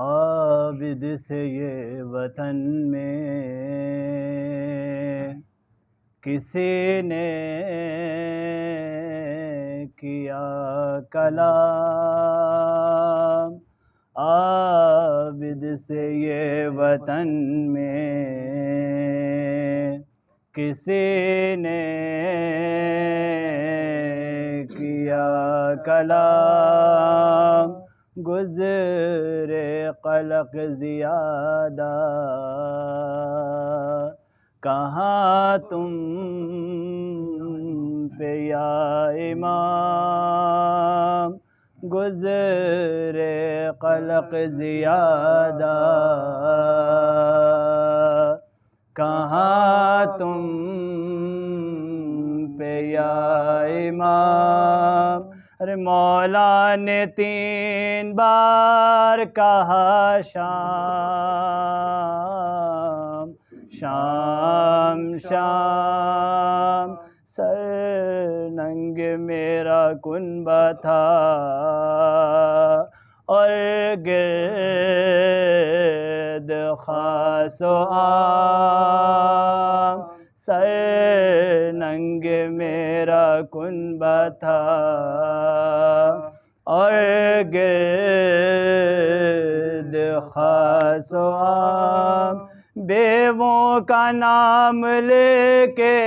आबिद से ये वतन में किसी ने किया कलाम। आबिद से ये वतन में किसी ने किया कलाम। गुज़रे क़लक़ ज़ियादा कहाँ तुम पे या इमाम। गुज़रे क़लक़ ज़ियादा कहाँ तुम पे या इमाम। अरे मौला ने 3 बार कहा शाम शाम शाम। सर नंग मेरा कुनबा था और गिर्द खासो आम। सर नंग मेरा कुनबा था और गिर्द खासो आम। बेवों का नाम लेके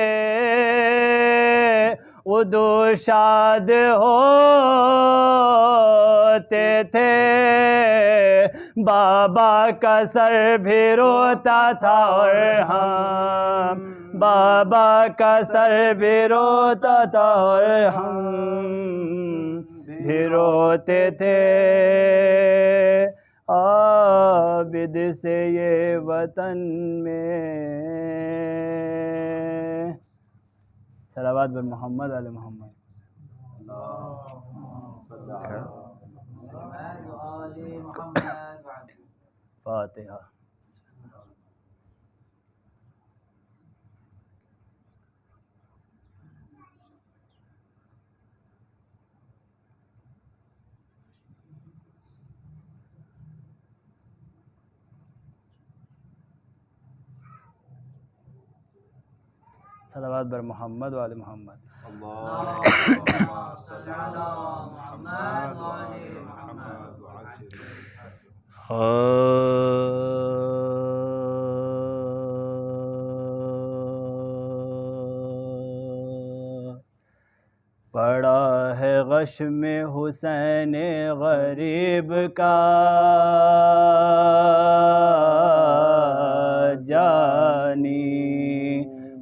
उदो शाद होते थे। बाबा का सर भी रोता था और हम बाबा का सर भी रोता था और हम भी रोते थे। आबिद से ये वतन में सलावत बर मोहम्मद आले मोहम्मद। फातिहा। सलावत बर मोहम्मद वाले मोहम्मद। पड़ा है गश में हुसैन गरीब का जानी।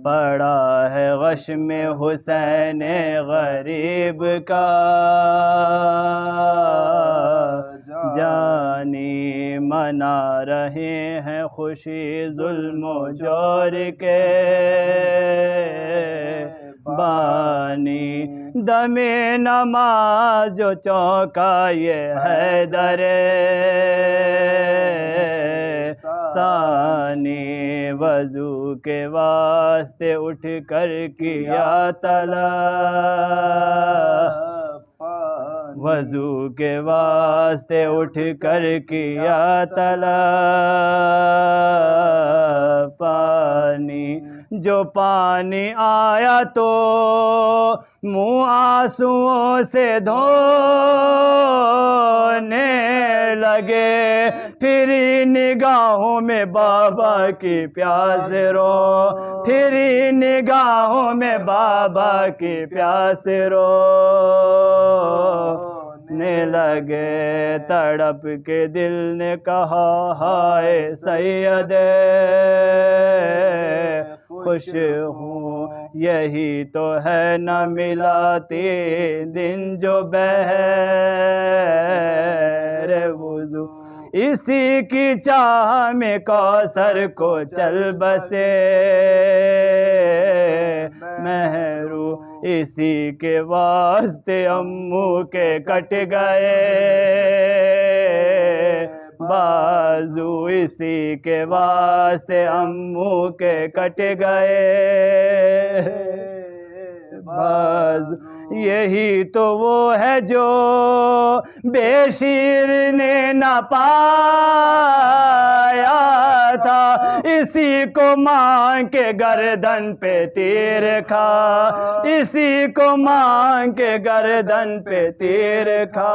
पड़ा है गश में हुसैन गरीब का जानी। मना रहे हैं खुशी जुल्म जोर के बानी दमे नमाज जो चौका ये है दरे सानी वजू के वास्ते उठ कर किया तलब वजू के वास्ते उठ कर किया तलब पानी जो पानी आया तो मुँह आंसुओं से धोने लगे फिर निगाहों में बाबा की प्यास रो फिर निगाहों में बाबा की प्यास रो ने लगे तड़प के दिल ने कहा हाय सैयद खुश हूँ यही तो है न मिला तीन दिन जो बहर वुज़ू इसी की चाह में कौसर को चल बसे महरू इसी के वास्ते अम्मू के कट गए बाजू इसी के वास्ते अम्मू के कट गए बाजू यही तो वो है जो बेशीर ने न पाया था इसी को मांग के गर्दन पे तीर खा इसी को मांग के गर्दन पे तीर खा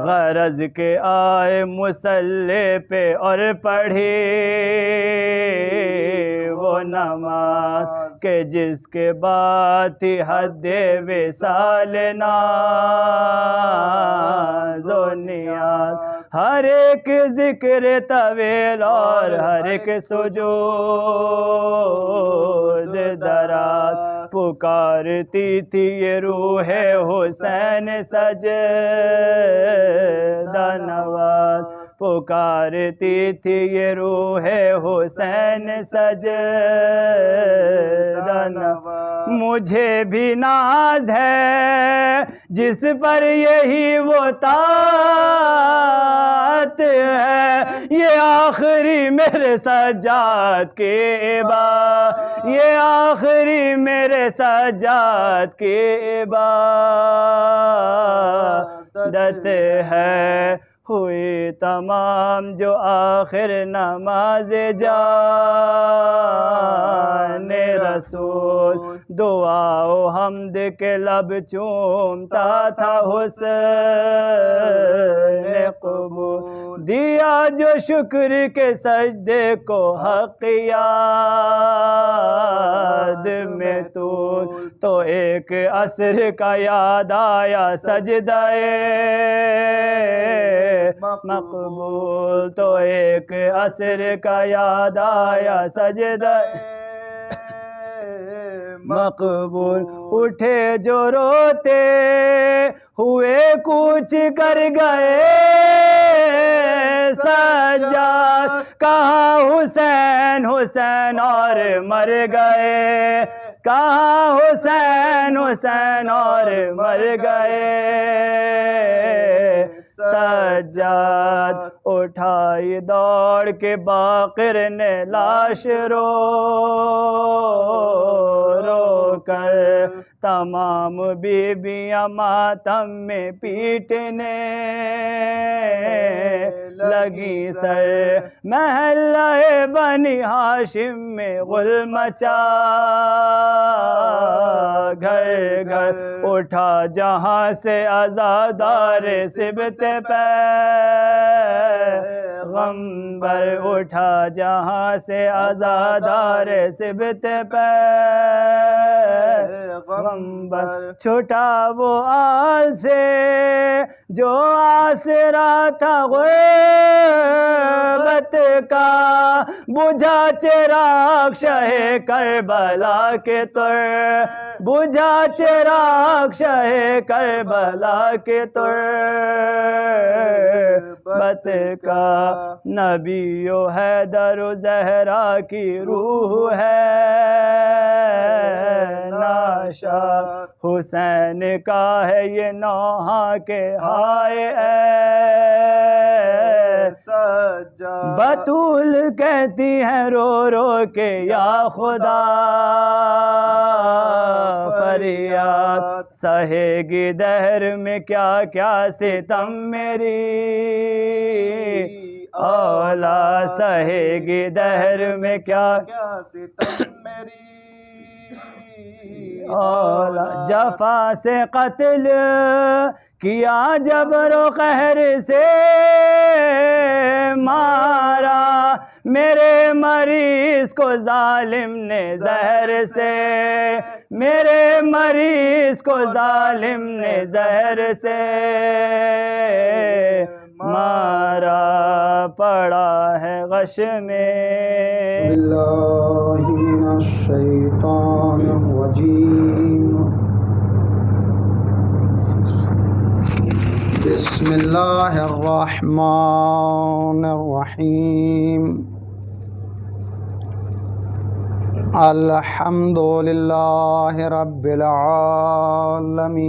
गरज के आए मुसल्ले पे और पढ़ी वो नमाज के जिसके बाद थी हद्दे विसाल नाज़ो नियाज़ हर एक जिक्र तवेल और हर एक सुजूद दराज पुकारती थी ये रूहे हुसैन सजदा नवाज पुकारती थी ये रूहे हुसैन सजदा नवाज मुझे भी नाज है जिस पर यही वो तात है ये आखिरी मेरे सज्जाद के इबादत ये आखिरी मेरे सज्जाद के इबादत है हुई तमाम जो आखिर नमाज जाने रसूल दुआओ हमद के लब चूमता था हुस्न कबूल दिया जो शुक्र के सजदे को हक याद में तो एक असर का याद आया सजदाए मकबूल तो एक असर का याद आया सजदा मकबूल उठे जो रोते हुए कूच कर गए सज्जाद कहा हुसैन हुसैन और मर गए कहा हुसैन हुसैन और मर गए सज्जाद उठाई दौड़ के बाक़िर ने लाश रो कर तमाम बीबियां मातम में पीटने लगी सर महल्ला बनी हाशिम में गुल मचा घर घर उठा जहां से आज़ादार सिबत पैगंबर उठा जहां से आज़ादार सिबत पैगंबर छुटा वो आल से जो आसरा था गुर्बत का बुझा चिराग शहे करबला के तुर बुझा चिराग शहे करबला के तुर गुरबत का, नबियो हैदर ज़हरा की रूह है, नाशा हुसैन का है ये नौहा के हाय सज्जा। बतूल कहती है रो रो के या खुदा, फरियाद सहेगी दहर में क्या क्या सितम मेरी, औला सहेगी दहर में क्या क्या सितम मेरी, औला जफा से कत्ल किया जबरो कहर से मारा, मेरे मरीज को जालिम ने जहर से, मेरे मरीज को जालिम ने जहर से मारा, पड़ा है गश में। बिल्लाहि मिनश शैतानिर रजीम। बिस्मिल्लाहिर रहमानिर रहीम। अल्हम्दुलिल्लाहि रब्बिल आलमीन।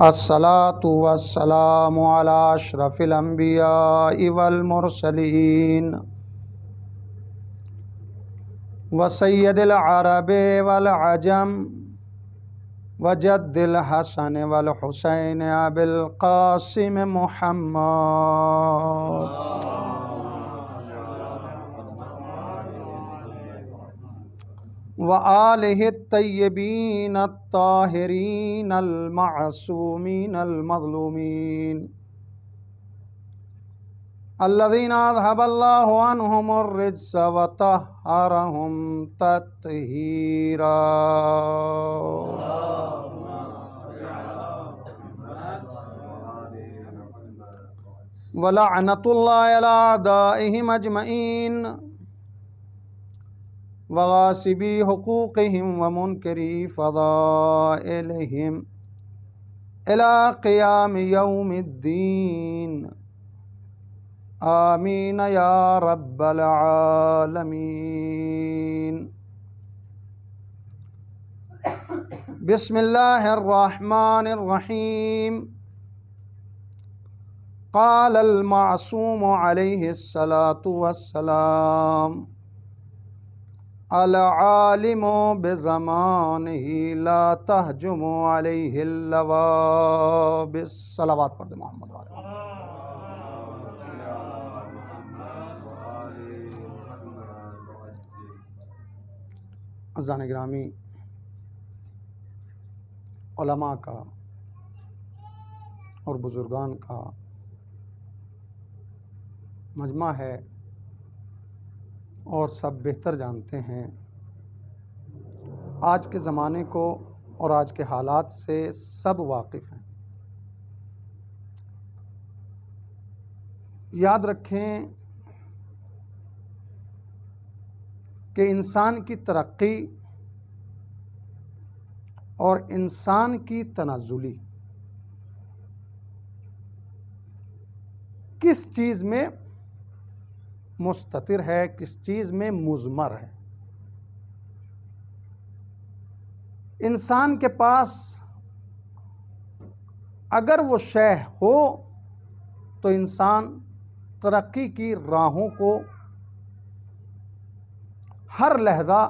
अस्सलातु वस्सलामु अला अशरफिल अंबिया वल मुरसलीन व सय्यदिल अरब वल अजम व जद्दिल हसन वल हुसैन अबिल कासिम मुहम्मद व आलिहि तय्यबीन अत्ताहिरीन अल मासूमीन अल मज़लूमीन अल्लज़ीना अज़हबल्लाहु अन्हुमुर रिज्स व तह्हरहुम तत्हीरा। व लअनतुल्लाहि अला अदाइहिम अजमईन व गासिबी हुकूक़िहिम व मुनकरी फ़ज़ाइलिहिम इला क़ियाम यौमिद्दीन। आमीन या रब्बल आलमीन। बिस्मिल्लाहिर रहमानिर रहीम। क़ालल मासूम अलैहिस्सलातु वस्सलाम अल आलिमु बिज़मानिही ला तहजुमु अलैहिल लवाबिस। सलावत पढ़ दे मोहम्मद वाले। अज़ान गिरामी, उलमा का और बुज़ुर्गान का मजमा है और सब बेहतर जानते हैं आज के ज़माने को और आज के हालात से सब वाकिफ़ हैं। याद रखें कि इंसान की तरक्की और इंसान की तनाज़ुली किस चीज़ में मुस्ततिर है, किस चीज़ में मुज़मर है। इंसान के पास अगर वो शय हो तो इंसान तरक्की की राहों को हर लहज़ा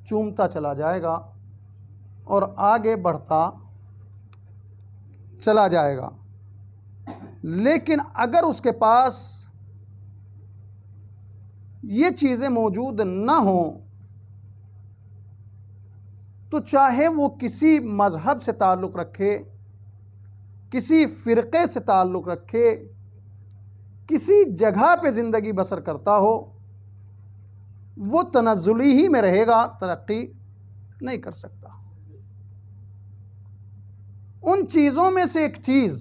चूमता चला जाएगा और आगे बढ़ता चला जाएगा। लेकिन अगर उसके पास ये चीज़ें मौजूद ना हो तो चाहे वो किसी मज़हब से ताल्लुक़ रखे, किसी फ़िरक़े से ताल्लुक़ रखे, किसी जगह पे ज़िंदगी बसर करता हो, वो तनज़्ज़ुली ही में रहेगा, तरक्की नहीं कर सकता। उन चीज़ों में से एक चीज़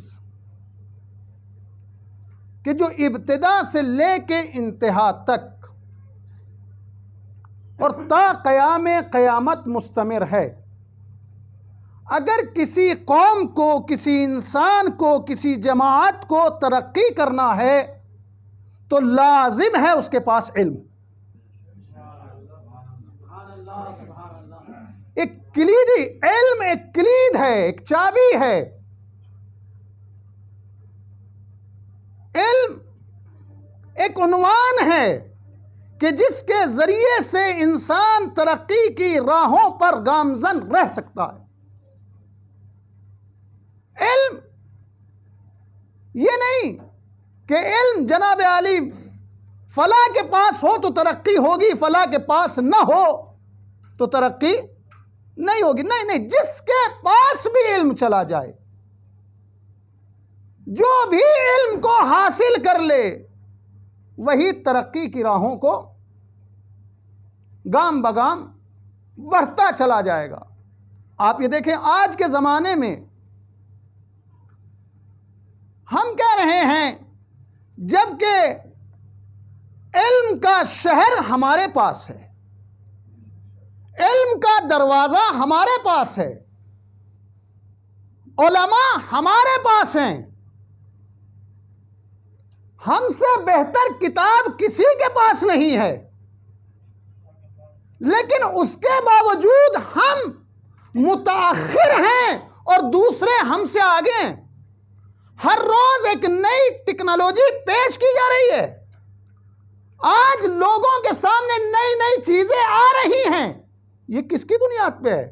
कि जो इब्तिदा से लेके इंतहा तक और ता क़याम क़यामत मुस्तमिर है, अगर किसी कौम को, किसी इंसान को, किसी जमात को तरक्की करना है तो लाजिम है उसके पास इल्म। एक किलीदी इल्म, एक किलीद है, एक चाबी है। इल्म एक उन्वान है कि जिसके जरिए से इंसान तरक्की की राहों पर गामजन रह सकता है। इल्म ये नहीं कि इल्म जनाब आली फला के पास हो तो तरक्की होगी, फला के पास ना हो तो तरक्की नहीं होगी। नहीं नहीं, जिसके पास भी इल्म चला जाए, जो भी इल्म को हासिल कर ले, वही तरक्की की राहों को गाम बगाम बढ़ता चला जाएगा। आप ये देखें, आज के ज़माने में हम कह रहे हैं जबकि इल्म का शहर हमारे पास है, इल्म का दरवाज़ा हमारे पास है, उलमा हमारे पास हैं, हमसे बेहतर किताब किसी के पास नहीं है, लेकिन उसके बावजूद हम मुताखिर हैं और दूसरे हमसे आगे हैं। हर रोज एक नई टेक्नोलॉजी पेश की जा रही है। आज लोगों के सामने नई नई चीजें आ रही हैं। ये किसकी बुनियाद पे है,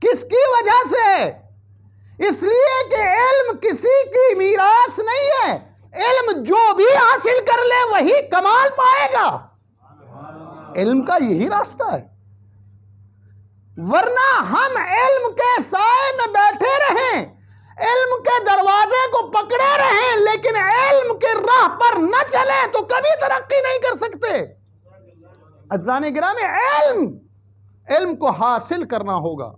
किसकी वजह से है? इसलिए कि इल्म किसी की मीरास नहीं है। इल्म जो भी हासिल कर ले वही कमाल पाएगा। इल्म का यही रास्ता है, वरना हम इल्म के साए में बैठे रहें, इल्म के दरवाजे को पकड़े रहें, लेकिन इल्म के राह पर न चले तो कभी तरक्की नहीं कर सकते। अज़ाने गिरामी, इल्म को हासिल करना होगा।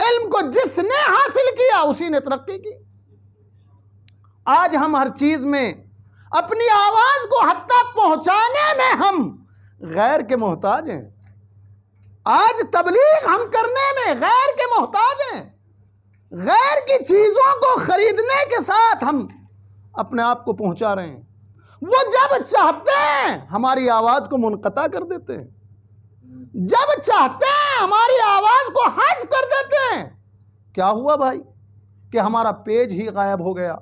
इल्म को जिसने हासिल किया उसी ने तरक्की की। आज हम हर चीज में अपनी आवाज को हद तक पहुंचाने में हम गैर के मोहताज हैं। आज तबलीग हम करने में गैर के मोहताज हैं। गैर की चीजों को खरीदने के साथ हम अपने आप को पहुंचा रहे हैं। वो जब चाहते हैं हमारी आवाज को मुनक़ता कर देते हैं, जब चाहते हैं हमारी आवाज को हज़्फ़ कर देते हैं। क्या हुआ भाई कि हमारा पेज ही गायब हो गया,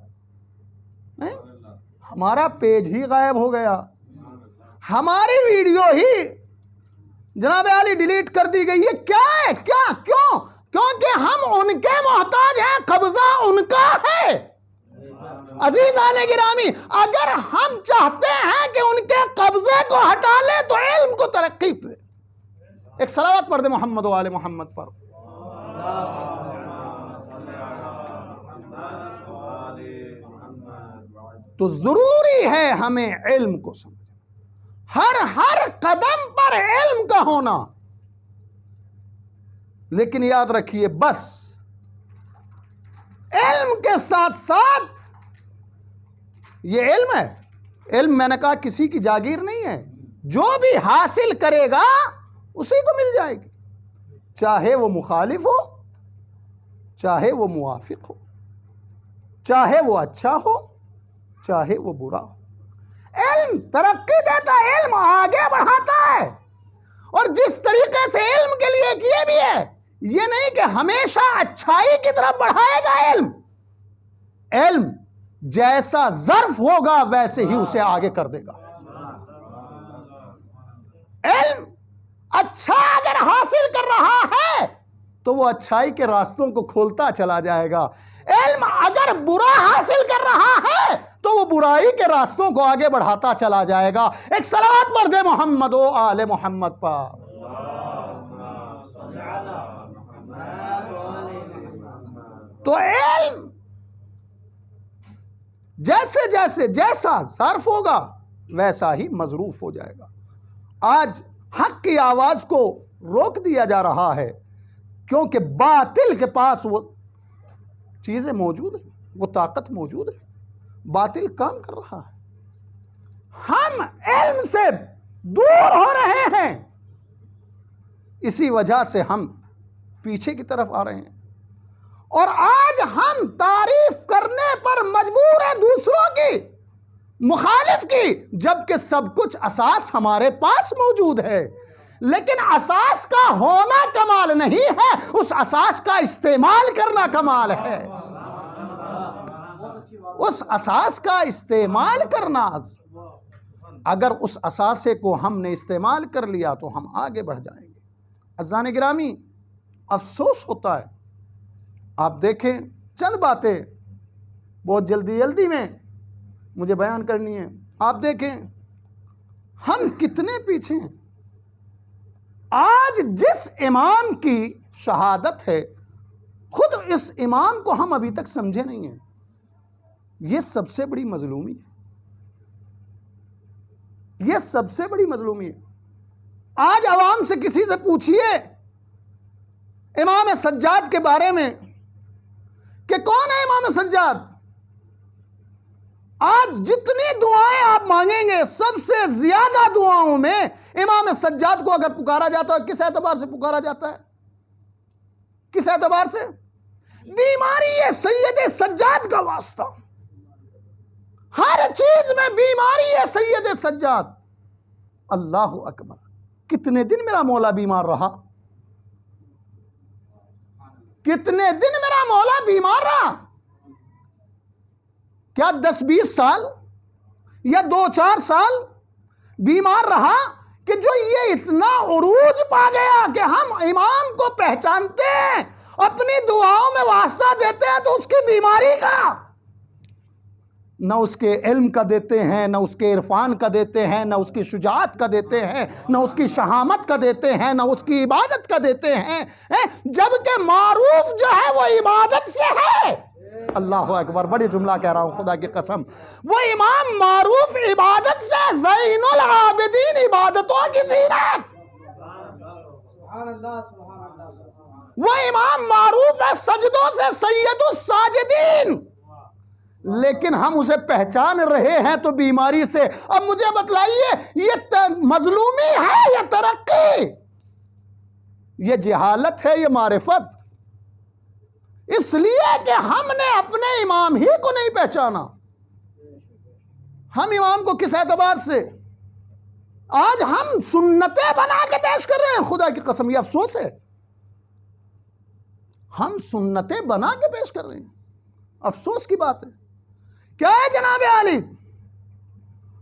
नहीं? हमारा पेज ही गायब हो गया, हमारी वीडियो ही जनाब आली डिलीट कर दी गई है। क्या है, क्या, क्यों? क्योंकि हम उनके मोहताज हैं, कब्जा उनका है। अजीज़ाने गिरामी, अगर हम चाहते हैं कि उनके कब्जे को हटा ले तो इल्म को तरक्की दे। एक सलावत पढ़ दे मोहम्मद व आले मोहम्मद पर। तो जरूरी है हमें इल्म को समझना, हर कदम पर इल्म का होना। लेकिन याद रखिए, बस इल्म के साथ साथ ये इल्म है, इल्म मैंने कहा किसी की जागीर नहीं है। जो भी हासिल करेगा उसी को मिल जाएगी, चाहे वो मुखालिफ हो, चाहे वो मुवाफिक हो, चाहे वो अच्छा हो, चाहे वो बुरा हो। इल्म तरक्की देता है, इल्म आगे बढ़ाता है। और जिस तरीके से इल्म के लिए किए भी है, ये नहीं कि हमेशा अच्छाई की तरफ बढ़ाएगा। इल्म जैसा ज़र्फ होगा वैसे ही उसे आगे कर देगा। इल्म अच्छा अगर हासिल कर रहा है तो वो अच्छाई के रास्तों को खोलता चला जाएगा। इल्म अगर बुरा हासिल कर रहा है तो वो बुराई के रास्तों को आगे बढ़ाता चला जाएगा। एक सलावत पढ़ दे मोहम्मद व आले मोहम्मद पर। तो इल्म जैसे जैसे जैसा ज़र्फ होगा वैसा ही मजरूफ हो जाएगा। आज हक की आवाज को रोक दिया जा रहा है क्योंकि बातिल के पास वो चीजें मौजूद है, वो ताकत मौजूद है, बातिल काम कर रहा है। हम इल्म से दूर हो रहे हैं, इसी वजह से हम पीछे की तरफ आ रहे हैं। और आज हम तारीफ करने पर मजबूर हैं दूसरों की, मुखालिफ की, जबकि सब कुछ असास हमारे पास मौजूद है। लेकिन असास का होना कमाल नहीं है, उस असास का इस्तेमाल करना कमाल है। उस असास का इस्तेमाल करना, अगर उस असासे को हमने इस्तेमाल कर लिया तो हम आगे बढ़ जाएंगे। अज़ान गिरामी, अफसोस होता है, आप देखें चंद बातें बहुत जल्दी जल्दी में मुझे बयान करनी है। आप देखें हम कितने पीछे हैं। आज जिस इमाम की शहादत है, खुद इस इमाम को हम अभी तक समझे नहीं हैं। यह सबसे बड़ी मजलूमी है, यह सबसे बड़ी मजलूमी है। आज आवाम से किसी से पूछिए इमाम सज्जाद के बारे में कि कौन है इमाम सज्जाद। आज जितनी दुआएं आप मांगेंगे, सबसे ज्यादा दुआओं में इमाम सज्जाद को अगर पुकारा जाता है, किस एतबार से पुकारा जाता है? किस एतबार से? बीमारी है सैयद सज्जाद का वास्ता, हर चीज में बीमारी है सैयद सज्जाद। अल्लाहु अकबर, कितने दिन मेरा मौला बीमार रहा, कितने दिन मेरा मौला बीमार रहा? क्या 10-20 साल या 2-4 साल बीमार रहा कि जो ये इतना उरूज पा गया कि हम इमाम को पहचानते हैं, अपनी दुआओं में वास्ता देते हैं तो उसकी बीमारी का, न उसके इल्म का देते हैं, न उसके इरफान का देते हैं, न उसकी शुजाअत का देते हैं, न उसकी शहामत का देते हैं, न उसकी इबादत का देते हैं, जबकि मारूफ जो है वो इबादत से है। अल्लाह अकबर, बड़ी जुमला कह रहा हूं खुदा की कसम, वो इमाम मारूफ इबादत से, ज़ैनुल आबिदीन इबादतों की ज़ीनत, वो इमाम मारूफ है सजदों से सैयदुस साजिदीन, लेकिन हम उसे पहचान रहे हैं तो बीमारी से। अब मुझे बतलाइए, ये मजलूमी है या तरक्की? ये जहालत है, ये मारिफत? इसलिए कि हमने अपने इमाम ही को नहीं पहचाना। हम इमाम को किस एतबार से? आज हम सुन्नतें बना के पेश कर रहे हैं, खुदा की कसम, ये अफसोस है। हम सुन्नतें बना के पेश कर रहे हैं, अफसोस की बात है। क्या है जनाब आली?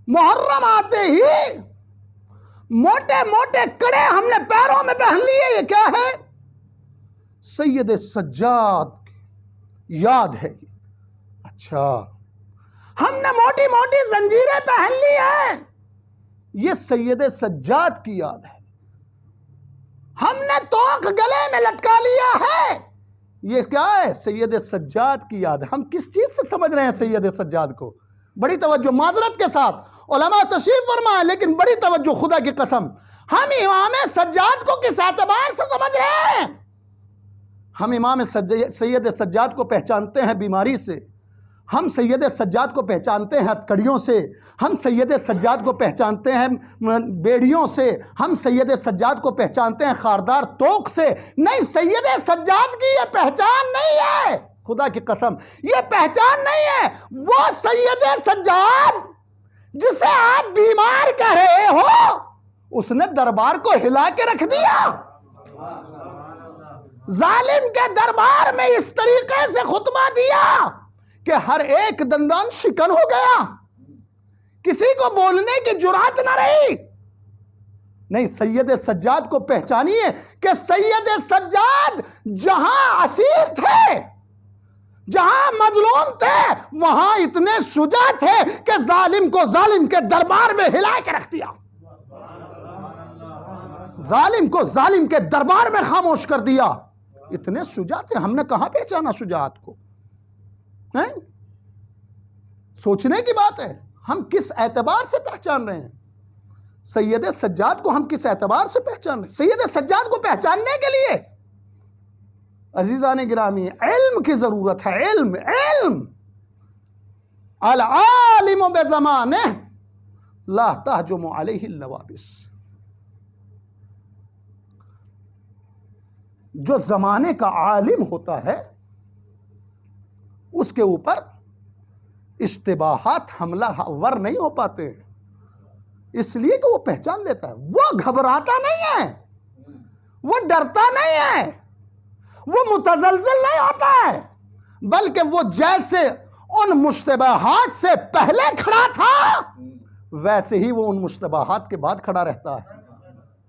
मुहर्रम आते ही मोटे मोटे कड़े हमने पैरों में पहन लिए। ये क्या है? सैयद सज्जाद की याद है। अच्छा, हमने मोटी मोटी जंजीरें पहन ली हैं, ये सैयद सज्जाद की याद है। हमने तोख गले में लटका लिया है, ये क्या है? सैयद सज्जाद की याद है। हम किस चीज से समझ रहे हैं सैयद सज्जाद को? बड़ी तवज्जो, माजरत के साथ उलमा तशरीफ फरमा है, लेकिन बड़ी तवज्जो, खुदा की कसम, हम इमाम सज्जाद को किस एतबार से समझ रहे हैं? हम इमाम सैयद सज्जाद को पहचानते हैं बीमारी से, हम सैयद सज्जाद को पहचानते हैं हथकड़ियों से, हम सैयद सज्जाद को पहचानते हैं बेड़ियों से, हम सैयद सज्जाद को पहचानते हैं खारदार तोक से। नहीं, सैयद सज्जाद की ये पहचान नहीं है, खुदा की कसम, ये पहचान नहीं है। वो सैयद सज्जाद जिसे आप बीमार कह रहे हो, उसने दरबार को हिला के रख दिया। जालिम के दरबार में इस तरीके से खुतबा दिया कि हर एक दंदान शिकन हो गया, किसी को बोलने की जुरात न रही। नहीं, सैयद सज्जाद को पहचानिए कि सैयद सज्जाद जहां असीर थे, जहां मजलूम थे, वहां इतने शुजा थे कि जालिम को जालिम के दरबार में हिला के रख दिया, जालिम को जालिम के दरबार में खामोश कर दिया। इतने शुजा थे, हमने कहां पहचाना शुजात को? हैं? सोचने की बात है, हम किस एतबार से पहचान रहे हैं सैयद सज्जाद को? हम किस एतबार से पहचान रहे हैं सैयद सज्जाद को? पहचानने के लिए अजीजान गिरामी, इल्म की जरूरत है। इल्म, इल्म, अल आलिम बेज़माने ला तहजुम अलैहि नवाबिस। जो ज़माने का आलिम होता है उसके ऊपर इश्तिबाहात हमला वर नहीं हो पाते, इसलिए कि वो पहचान लेता है। वो घबराता नहीं है, वो डरता नहीं है, वो मुतज़लज़िल नहीं होता है, बल्कि वो जैसे उन मुश्तबाहात से पहले खड़ा था वैसे ही वो उन मुश्तबाहात के बाद खड़ा रहता है।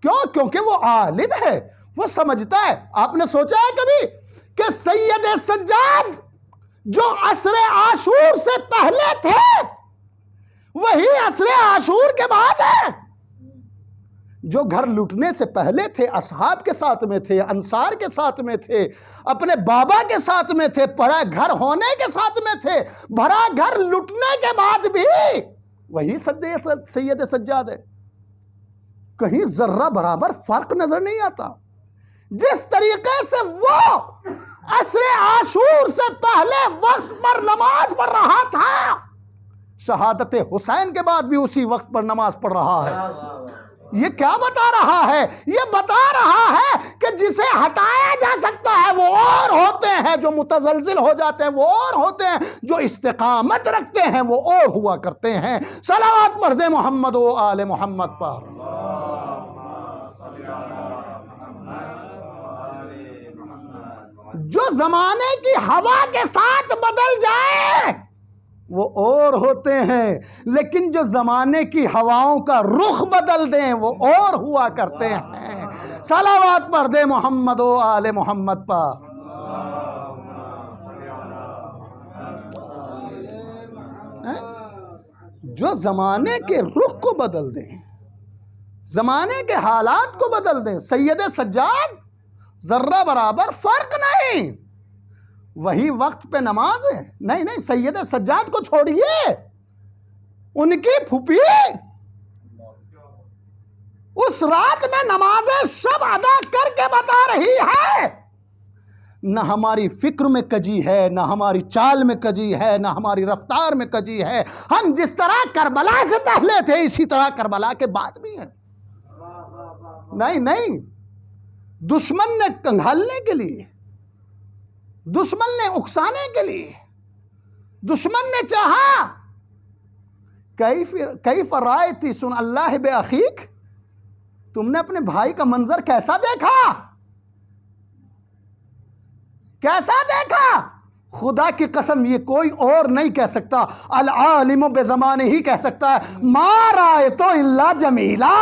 क्यों? क्योंकि वो आलिम है, वो समझता है। आपने सोचा है कभी कि सैयद सज्जाद जो असरे आशूर से पहले थे वही असरे आशूर के बाद है? जो घर लुटने से पहले थे, असहाब के साथ में थे, अंसार के साथ में थे, अपने बाबा के साथ में थे, पड़ा घर होने के साथ में थे, भरा घर लुटने के बाद भी वही सैयद सज्जाद है। कहीं जर्रा बराबर फर्क नजर नहीं आता। जिस तरीके से वो असरे आशूर से पहले वक्त पर नमाज पढ़ रहा था, शहादत हुसैन के बाद भी उसी वक्त पर नमाज पढ़ रहा है। ये क्या बता रहा है? ये बता रहा है कि जिसे हटाया जा सकता है वो और होते हैं, जो मुतज़लज़िल हो जाते हैं वो और होते हैं, जो इस्तिकामत रखते हैं वो और हुआ करते हैं। सलावत पढ़ दे मोहम्मद व आले मोहम्मद पर। जो जमाने की हवा के साथ बदल जाए वो और होते हैं, लेकिन जो जमाने की हवाओं का रुख बदल दें वो और हुआ करते हैं। सलावत पढ़ दे मोहम्मद व आले मोहम्मद पर। जो जमाने के रुख को बदल दें, जमाने के हालात को बदल दें। सैयद सज्जाद जर्रा बराबर फर्क नहीं, वही वक्त पे नमाज है। नहीं नहीं, सैयद सज्जाद को छोड़िए, उनकी फूफी उस रात में नमाजें सब अदा करके बता रही है। न हमारी फिक्र में कजी है, न हमारी चाल में कजी है, न हमारी रफ्तार में कजी है। हम जिस तरह करबला से पहले थे इसी तरह करबला के बाद भी हैं। नहीं नहीं, दुश्मन ने कंघालने के लिए, दुश्मन ने उकसाने के लिए, दुश्मन ने चाहा कई फराए थी सुन अल्लाह बे अखीक, तुमने अपने भाई का मंजर कैसा देखा, कैसा देखा? खुदा की कसम ये कोई और नहीं कह सकता, अल आलिम बेज़माने ही कह सकता है। मारा तो इल्ला जमीला,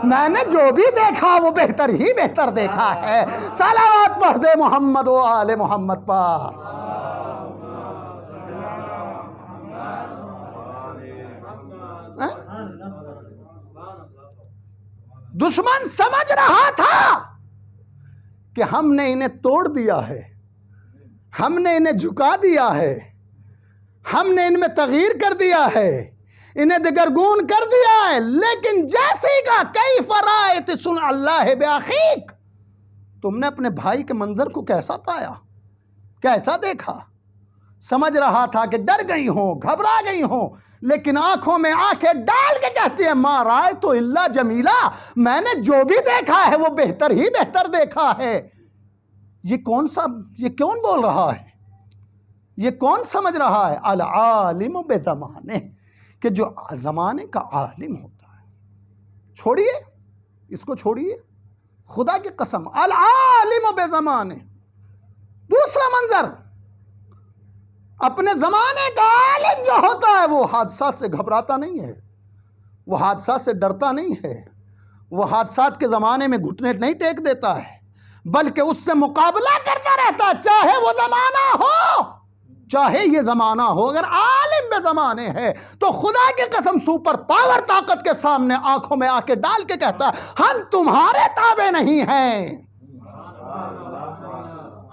मैंने जो भी देखा वो बेहतर ही बेहतर देखा है। सलावत पढ़ दे मोहम्मद व आले मोहम्मद पर। दुश्मन समझ रहा था कि हमने इन्हें तोड़ दिया है, हमने इन्हें झुका दिया है, हमने इनमें तगीर कर दिया है, इन्हें दिगरगून कर दिया है। लेकिन जैसे का कई फरायत सुन अल्लाह बेअखीक, तुमने अपने भाई के मंजर को कैसा पाया, कैसा देखा? समझ रहा था कि डर गई हो, घबरा गई हो, लेकिन आंखों में आंखें डाल के कहती है मा राय तो इल्ला जमीला, मैंने जो भी देखा है वो बेहतर ही बेहतर देखा है। ये कौन सा, ये कौन बोल रहा है, ये कौन समझ रहा है? अल आलिम बेज़माने, कि जो ज़माने का आलिम होता है। छोड़िए इसको, छोड़िए, खुदा की कसम, अल आलिम बेज़माने। दूसरा मंजर, अपने ज़माने का आलिम जो होता है वो हादसात से घबराता नहीं है, वो हादसात से डरता नहीं है, वो हादसात के ज़माने में घुटने नहीं टेक देता है, बल्कि उससे मुकाबला करता रहता है, चाहे वो ज़माना हो, चाहे ये ज़माना हो। अगर आलिम बेज़माने है तो खुदा की कसम सुपर पावर ताकत के सामने आंखों में आके डाल के कहता है हम तुम्हारे ताबे नहीं हैं,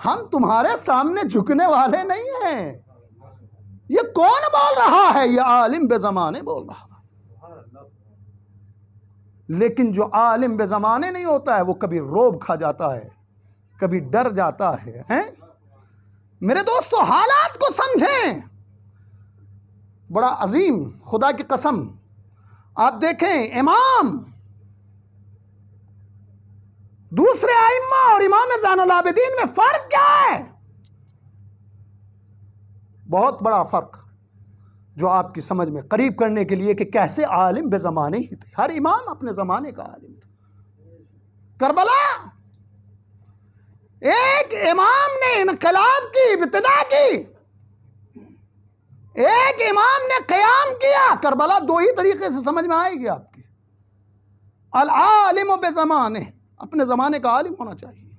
हम तुम्हारे सामने झुकने वाले नहीं हैं। ये कौन बोल रहा है? ये आलिम बेज़माने बोल रहा है। लेकिन जो आलिम बेज़माने नहीं होता है वो कभी रोब खा जाता है, कभी डर जाता है, हैं? मेरे दोस्तों, हालात को समझें। बड़ा अजीम, खुदा की कसम, आप देखें इमाम दूसरे आइम्मा और इमाम ज़ैनुल आबिदीन में फर्क क्या है? बहुत बड़ा फर्क जो आपकी समझ में करीब करने के लिए कि कैसे आलिम बेज़माने ही थे। हर इमाम अपने ज़माने का आलिम था। करबला एक इमाम ने इनकलाब की इब्तिदा की, एक इमाम ने क़याम किया। करबला दो ही तरीके से समझ में आएगी आपकी। अल आलिम बेज़माने, अपने ज़माने का आलिम होना चाहिए।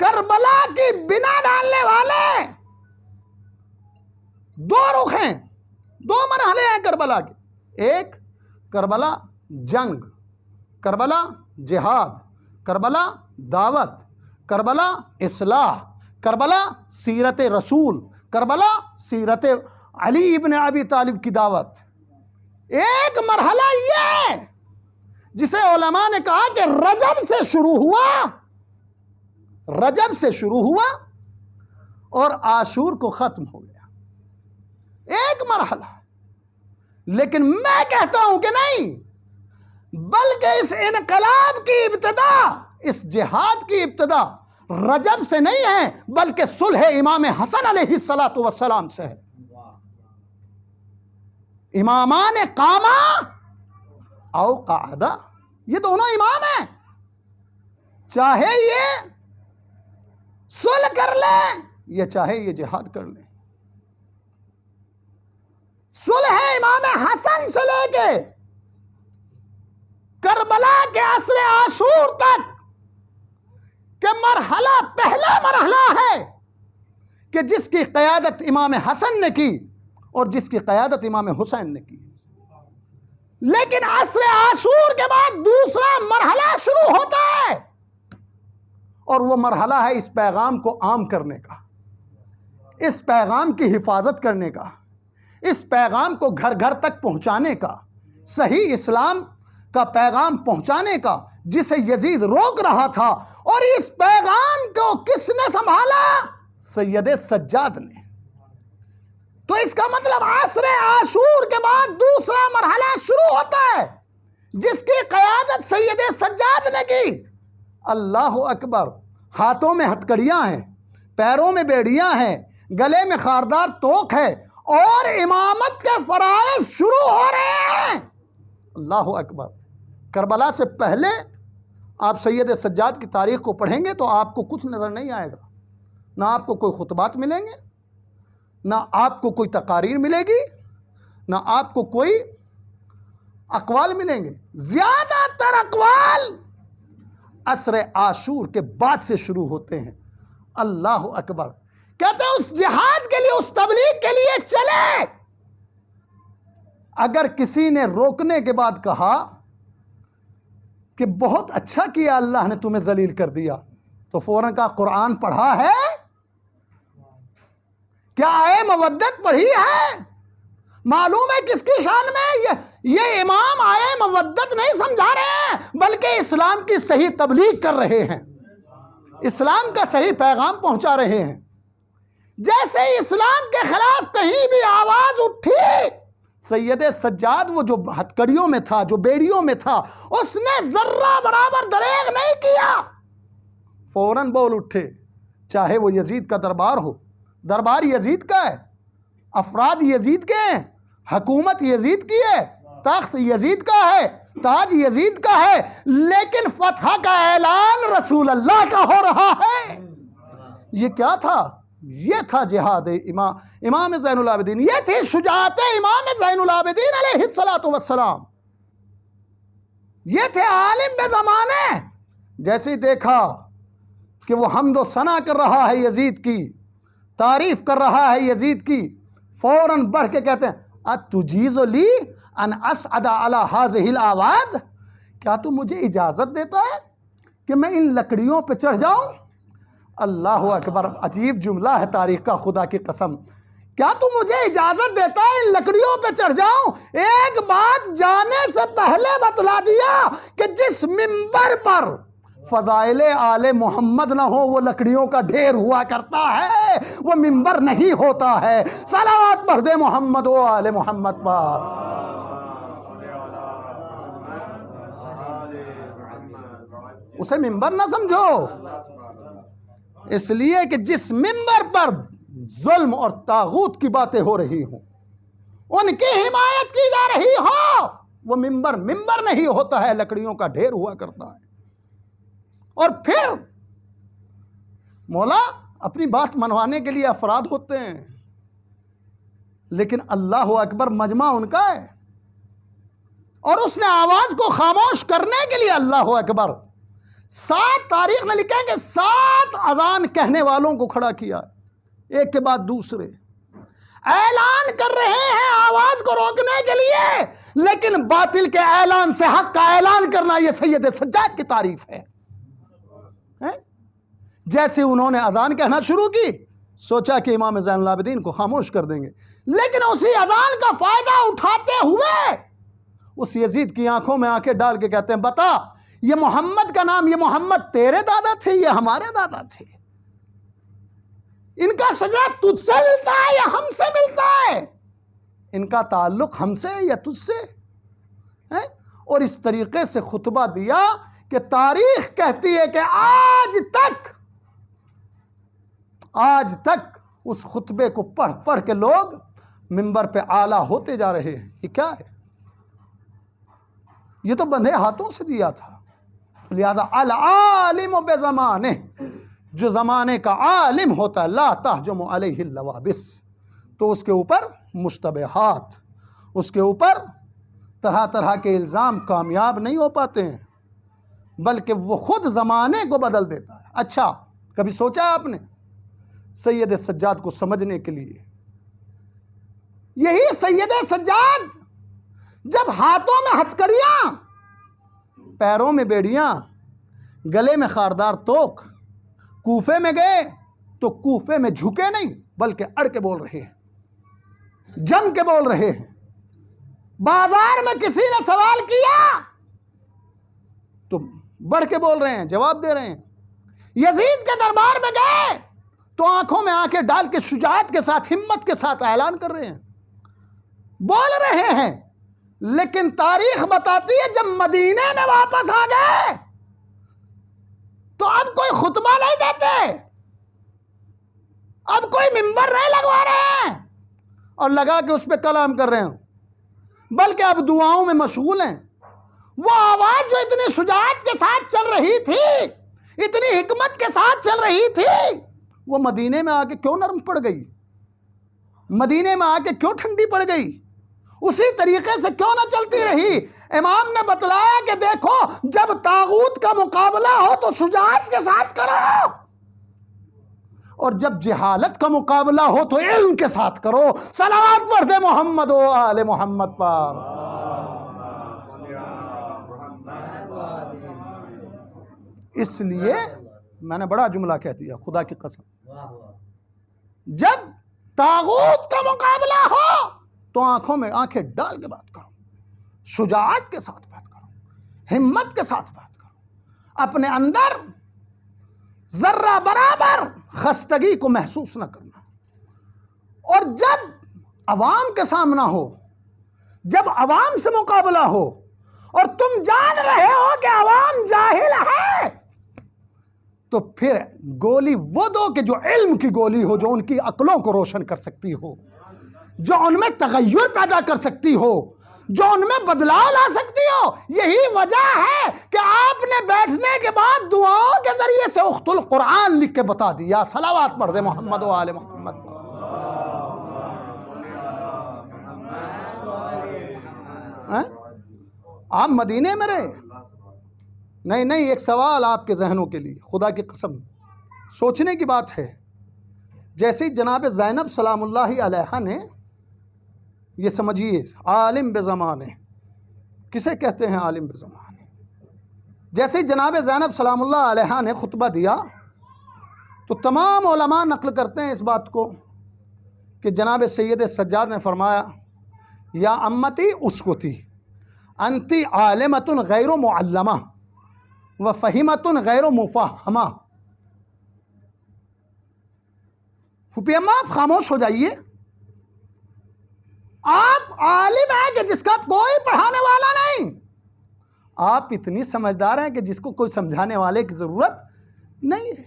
करबला की बिना डालने वाले दो रुख हैं, दो मरहले हैं करबला के। एक करबला जंग, करबला जिहाद, करबला दावत, करबला इस्लाह, करबला सीरत रसूल, करबला सीरत अली इब्न अबी तालिब की दावत। एक मरहला ये है जिसे उलमा ने कहा कि रजब से शुरू हुआ, रजब से शुरू हुआ और आशूर को खत्म हो गया। एक मरहला। लेकिन मैं कहता हूं कि नहीं, बल्कि इस इनकलाब की इब्तिदा, इस जिहाद की इब्तिदा रजब से नहीं है, बल्कि सुलह इमाम हसन अलैहिस्सलातु वस्सलाम से है। इमामान कामा औ कादा, ये दोनों इमाम हैं। चाहे ये सुलह कर ले, ये चाहे ये जिहाद कर ले। सुलह इमाम हसन से लेके करबला के असर आशूर तक के मरहला पहला मरहला है कि जिसकी क़यादत इमाम हसन ने की और जिसकी क़यादत इमाम हुसैन ने की। लेकिन असर आशूर के बाद दूसरा मरहला शुरू होता है और वो मरहला है इस पैगाम को आम करने का, इस पैगाम की हिफाजत करने का, इस पैगाम को घर घर तक पहुंचाने का, सही इस्लाम का पैगाम पहुंचाने का, जिसे यजीद रोक रहा था। और इस पैगाम को किसने संभाला? सैयद सज्जाद ने। तो इसका मतलब आसरे आशूर के बाद दूसरा मरहला शुरू होता है जिसकी क़यादत सैयद सज्जाद ने की। अल्लाह अकबर। हाथों में हथकड़ियां हैं, पैरों में बेड़ियां हैं, गले में खारदार तोक है और इमामत के फराइज शुरू हो रहे हैं। अल्लाह अकबर। करबला से पहले आप सैयद सज्जाद की तारीख़ को पढ़ेंगे तो आपको कुछ नज़र नहीं आएगा। ना आपको कोई खुतबात मिलेंगे, ना आपको कोई तकारीर मिलेगी, ना आपको कोई अक़वाल मिलेंगे। ज़्यादातर अक़वाल असर आशूर के बाद से शुरू होते हैं। अल्लाह अकबर। कहते हैं उस जिहाद के लिए, उस तबलीग के लिए चले। अगर किसी ने रोकने के बाद कहा कि बहुत अच्छा किया अल्लाह ने तुम्हें जलील कर दिया, तो फौरन का कुरान पढ़ा है क्या? आए मवद्दत पढ़ी है? मालूम है किसकी शान में? ये इमाम आए मवद्दत नहीं समझा रहे हैं, बल्कि इस्लाम की सही तबलीग कर रहे हैं, इस्लाम का सही पैगाम पहुंचा रहे हैं। जैसे इस्लाम के खिलाफ कहीं भी आवाज उठी, सैयद सज्जाद वो जो हथकड़ियों में था, जो बेड़ियों में था, उसने जर्रा बराबर दरेग नहीं किया, फौरन बोल उठे। चाहे वो यजीद का दरबार हो, दरबार यजीद का है, अफराद यजीद के हैं, हुकूमत यजीद की है, तख्त यजीद का है, ताज यजीद का है, लेकिन फतह का ऐलान रसूल अल्लाह का हो रहा है। ये क्या था? ये था जिहाद इमाम ज़ैनुल आबिदीन। ये थी शुजाअत इमाम ज़ैनुल आबिदीन अलैहिस्सलातु वस्सलाम। ये थे आलिम बेज़माने। जैसे ही देखा कि वो हम्द व सना कर रहा है यजीद की, तारीफ कर रहा है यजीद की, फौरन बढ़ के कहते हैं अतुजीज़ु ली अन असअदा अला हाज़िहिल आवाद, क्या तू मुझे इजाज़त देता है कि मैं इन लकड़ियों पे चढ़ जाऊं? अल्लाह अकबर। अजीब जुमला है तारीख का, खुदा की कसम। क्या तू मुझे इजाज़त देता है इन लकड़ियों पे चढ़ जाऊं? एक बात जाने से पहले बतला दिया कि जिस मिंबर पर फ़ज़ाइले आले मोहम्मद ना हो, वो लकड़ियों का ढेर हुआ करता है, वो मिंबर नहीं होता है। सलावत पढ़ दे मोहम्मद व आले मोहम्मद पर। उसे मिंबर ना समझो, इसलिए कि जिस मिंबर पर जुल्म और तागूत की बातें हो रही हों, उनकी हिमायत की जा रही हो, वो मिंबर मिंबर नहीं होता है, लकड़ियों का ढेर हुआ करता है। और फिर मौला अपनी बात मनवाने के लिए अफराद होते हैं, लेकिन अल्लाह अकबर मजमा उनका है, और उसने आवाज को खामोश करने के लिए अल्लाह अकबर 7 तारीख में लिखेंगे 7 अजान कहने वालों को खड़ा किया, एक के बाद दूसरे ऐलान कर रहे हैं आवाज को रोकने के लिए, लेकिन बातिल के ऐलान से हक का ऐलान करना यह सैयद सज्जाद की तारीफ है। जैसे उन्होंने अजान कहना शुरू की, सोचा कि इमाम ज़ैनुल आबिदीन को खामोश कर देंगे, लेकिन उसी अजान का फायदा उठाते हुए उस यजीद की आंखों में आंखें डाल के कहते हैं, बता ये मोहम्मद का नाम, ये मोहम्मद तेरे दादा थे, ये हमारे दादा थे, इनका सजदा तुझसे मिलता है या हमसे मिलता है, इनका ताल्लुक हमसे है या तुझसे है। और इस तरीके से खुतबा दिया कि तारीख कहती है कि आज तक उस खुतबे को पढ़ पढ़ के लोग मिंबर पे आला होते जा रहे हैं। ये क्या है? ये तो बंधे हाथों से दिया था। लिहाजा अल आलिम बेज़माने, जो ज़माने का आलिम होता है, ला तहजुम अलैहि लवाबिस, तो उसके ऊपर मुश्तबहात, उसके ऊपर तरह तरह के इल्ज़ाम कामयाब नहीं हो पाते हैं, बल्कि वो खुद ज़माने को बदल देता है। अच्छा, कभी सोचा आपने सैयद सज्जाद को समझने के लिए, यही सैयद सज्जाद जब हाथों में हथकड़ियां, पैरों में बेड़ियां, गले में खारदार तोक, कूफे में गए तो कूफे में झुके नहीं बल्कि अड़ के बोल रहे हैं, जम के बोल रहे हैं। बाजार में किसी ने सवाल किया तो बढ़ के बोल रहे हैं, जवाब दे रहे हैं। यजीद के दरबार में गए तो आंखों में आंखें डाल के शुजाअत के साथ, हिम्मत के साथ ऐलान कर रहे हैं, बोल रहे हैं। लेकिन तारीख बताती है जब मदीने में वापस आ गए तो अब कोई खुतबा नहीं देते, अब कोई मिंबर नहीं लगवा रहे हैं और लगा के उस पर कलाम कर रहे हैं, बल्कि अब दुआओं में मशगूल हैं। वो आवाज जो इतनी शुजाअत के साथ चल रही थी, इतनी हिकमत के साथ चल रही थी, वो मदीने में आके क्यों नरम पड़ गई, मदीने में आके क्यों ठंडी पड़ गई, उसी तरीके से क्यों ना चलती रही। इमाम ने बतलाया कि देखो, जब तागूत का मुकाबला हो तो शुजाअत के साथ करो, और जब जहालत का मुकाबला हो तो इल्म के साथ करो। सलावत पढ़ दे मोहम्मद व आले मोहम्मद पर। इसलिए मैंने बड़ा जुमला कह दिया, खुदा की कसम, जब तागूत का मुकाबला हो तो आंखों में आंखें डाल के बात करो, शुजाअत के साथ बात करो, हिम्मत के साथ बात करो, अपने अंदर जर्रा बराबर खस्तगी को महसूस न करना। और जब अवाम के सामना हो, जब अवाम से मुकाबला हो और तुम जान रहे हो कि अवाम जाहिल है, तो फिर गोली वो दो कि जो इल्म की गोली हो, जो उनकी अक्लों को रोशन कर सकती हो, जो उनमें तगय्युर पैदा कर सकती हो, जो उनमें बदलाव ला सकती हो। यही वजह है कि आपने बैठने के बाद दुआओं के जरिए से उख्तुल कुरान लिख के बता दिया। सलावत पढ़ दे मोहम्मद व आले मोहम्मद। आप मदीने में रहे? नहीं, एक सवाल आपके जहनों के लिए, खुदा की कसम सोचने की बात है। जैसे ही जनाब ज़ैनब सलामुल्लाहि अलैहा ने, ये समझिए आलिम बेज़माने किसे कहते हैं, आलिम बेज़माने, जैसे ही जनाब ज़ैनब सलामुल्लाह अलैहा ने खुतबा दिया तो तमाम उलमा नक़ल करते हैं इस बात को कि जनाब सैयद सज्जाद ने फरमाया, या अम्मती उसकुती अंती आलिमतुन गैर मुअल्लमा व फ़हीमतुन गैर मुफ़हमा। फूफी अम्मा आप खामोश हो जाइए, आप आलिम हैं कि जिसका कोई पढ़ाने वाला नहीं, आप इतनी समझदार हैं कि जिसको कोई समझाने वाले की ज़रूरत नहीं है।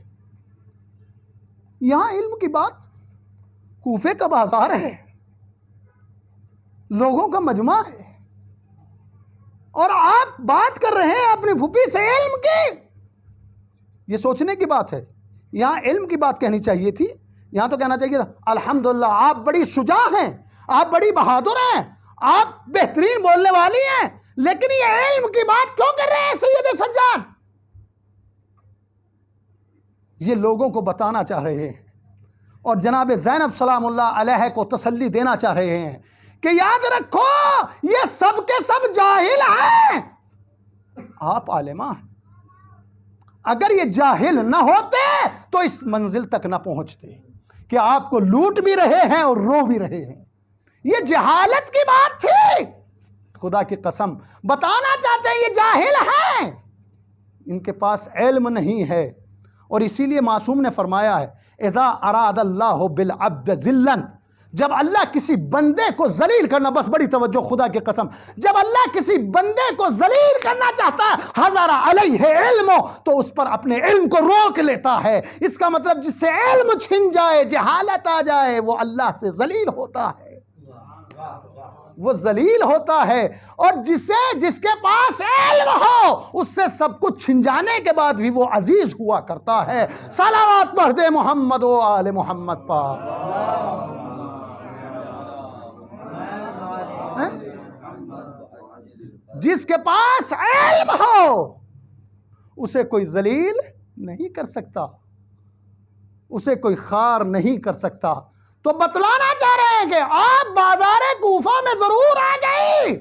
यहाँ इल्म की बात कूफे का बाजार है, लोगों का मजमा है, और आप बात कर रहे हैं अपनी फूफी से इल्म की। ये सोचने की बात है। यहाँ इल्म की बात कहनी चाहिए थी, यहाँ तो कहना चाहिए था अल्हम्दुलिल्लाह आप बड़ी शुजा हैं, आप बड़ी बहादुर हैं, आप बेहतरीन बोलने वाली हैं, लेकिन ये इल्म की बात क्यों कर रहे हैं सैयद सज्जाद? ये लोगों को बताना चाह रहे हैं और जनाब ज़ैनब सलामुल्लाह अलैहा को तसल्ली देना चाह रहे हैं कि याद रखो ये सब के सब जाहिल हैं, आप आलिमा हैं। अगर ये जाहिल ना होते तो इस मंजिल तक ना पहुंचते कि आपको लूट भी रहे हैं और रो भी रहे हैं। ये जहालत की बात थी। खुदा की कसम बताना चाहते हैं ये जाहिल हैं, इनके पास इल्म नहीं है। और इसीलिए मासूम ने फरमाया है इज़ा अरादल्लाहु बिल अब्द ज़िल्लन, जब अल्लाह किसी बंदे को जलील करना, बस बड़ी तवज्जो खुदा की कसम, जब अल्लाह किसी बंदे को जलील करना चाहता है हज़ारा अलैहि इल्मो, तो उस पर अपने इल्म को रोक लेता है। इसका मतलब जिससे इल्म छिन जाए, जहालत आ जाए, वो अल्लाह से जलील होता है, वो जलील होता है। और जिसके पास इल्म हो उससे सब कुछ छिन जाने के बाद भी वो अजीज हुआ करता है। सलावत पढ़ दे मोहम्मद व आले मोहम्मद पर। जिसके पास इल्म हो उसे कोई जलील नहीं कर सकता, उसे कोई खार नहीं कर सकता। तो बतलाना चाह रहे हैं कि आप बाजारे कूफा में जरूर आ गई,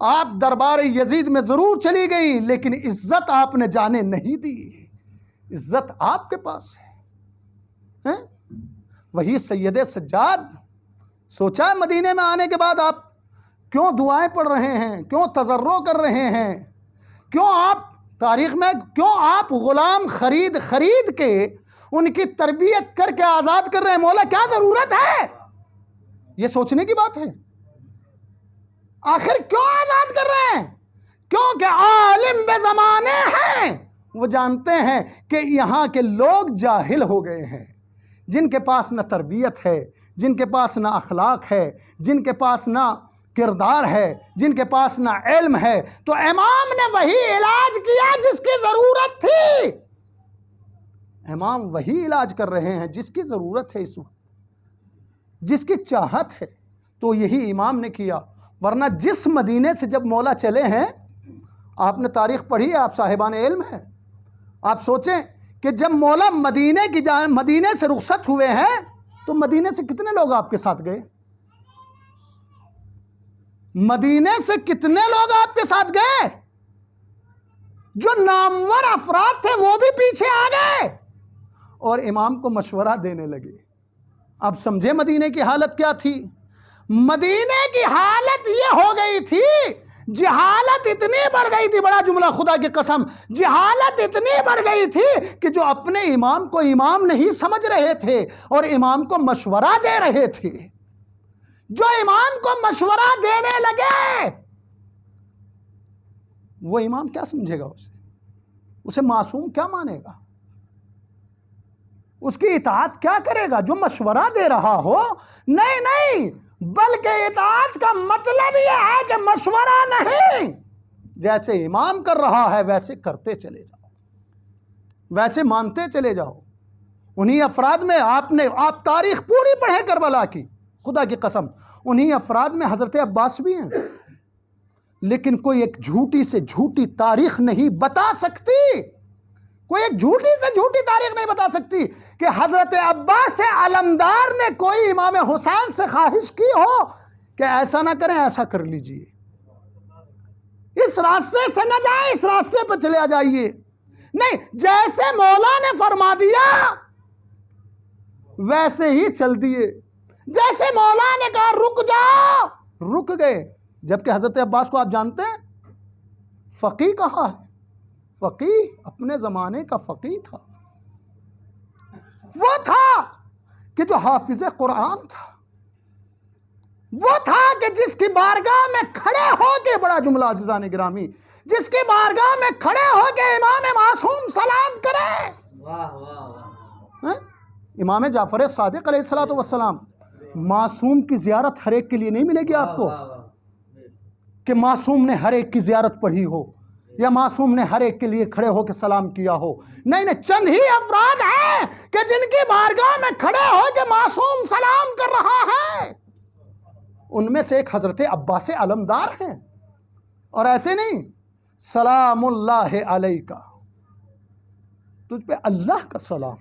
आप दरबार यजीद में जरूर चली गई, लेकिन इज्जत आपने जाने नहीं दी। इज्जत आपके पास है? वही सैयद सज्जाद। सोचा मदीने में आने के बाद आप क्यों दुआएं पढ़ रहे हैं, क्यों तजर्रो कर रहे हैं, क्यों आप तारीख में, क्यों आप गुलाम खरीद खरीद के उनकी तरबियत करके आज़ाद कर रहे हैं? मौला क्या ज़रूरत है? ये सोचने की बात है। आखिर क्यों आज़ाद कर रहे हैं? क्योंकि आलिम बेज़माने हैं, वो जानते हैं कि यहाँ के लोग जाहिल हो गए हैं, जिनके पास ना तरबियत है, जिनके पास ना अखलाक है, जिनके पास ना किरदार है, जिनके पास ना इल्म है। तो इमाम ने वही इलाज किया जिसकी ज़रूरत थी। इमाम वही इलाज कर रहे हैं जिसकी ज़रूरत है इस वक्त, जिसकी चाहत है, तो यही इमाम ने किया। वरना जिस मदीने से जब मौला चले हैं, आपने तारीख़ पढ़ी है, आप साहिबान इल्म हैं, आप सोचें कि जब मौला मदीने से रुखसत हुए हैं तो मदीने से कितने लोग आपके साथ गए? मदीने से कितने लोग आपके साथ गए? जो नामवर अफराद थे वो भी पीछे आ गए और इमाम को मशवरा देने लगे। अब समझे मदीने की हालत क्या थी? मदीने की हालत ये हो गई थी, जहालत इतनी बढ़ गई थी, बड़ा जुमला खुदा की कसम, जहालत इतनी बढ़ गई थी कि जो अपने इमाम को इमाम नहीं समझ रहे थे और इमाम को मशवरा दे रहे थे, जो इमाम को मशवरा देने लगे, वो इमाम क्या समझेगा? उसे मासूम क्या मानेगा? उसकी इताअत क्या करेगा? जो मशवरा दे रहा हो, नहीं, बल्कि इताअत का मतलब यह है कि मशवरा नहीं, जैसे इमाम कर रहा है वैसे करते चले जाओ, वैसे मानते चले जाओ। उन्हीं अफराद में आप तारीख पूरी पढ़े करबला की, खुदा की कसम, उन्हीं अफराद में हज़रत अब्बास भी हैं, लेकिन कोई एक झूठी से झूठी तारीख नहीं बता सकती, कोई एक झूठी से झूठी तारीख नहीं बता सकती कि हज़रत अब्बास अलमदार ने कोई इमाम हुसैन से ख्वाहिश की हो कि ऐसा ना करें, ऐसा कर लीजिए, इस रास्ते से ना जाए, इस रास्ते पर चले आ जाइए। नहीं, जैसे मौला ने फरमा दिया वैसे ही चल दिए, जैसे मौला ने कहा रुक जाओ, रुक गए। जबकि हज़रत अब्बास को आप जानते हैं फ़क़ीह कहा है, फ़क़ीह अपने ज़माने का फ़क़ीह था, वो था कि जो हाफिज़ कुरान था, वो था कि जिसकी बारगाह में खड़े होके, बड़ा जुमला अज़ीज़ान गिरामी, जिसकी बारगाह में खड़े होके इमाम मासूम सलाम करे। इमाम जाफर सादिक अलैहिस्सलातु वस्सलाम, मासूम की ज़ियारत हर एक के लिए नहीं मिलेगी आपको कि मासूम ने हर एक की ज़ियारत पढ़ी हो या मासूम ने हर एक के लिए खड़े होकर सलाम किया हो। नहीं नहीं, चंद ही अफराद हैं कि जिनकी बारगाह में खड़े होकर मासूम सलाम कर रहा है। उनमें से एक हजरत अब्बास अलमदार हैं। और ऐसे नहीं, सलामुल्लाह अलैका, तुझ पे अल्लाह का सलाम।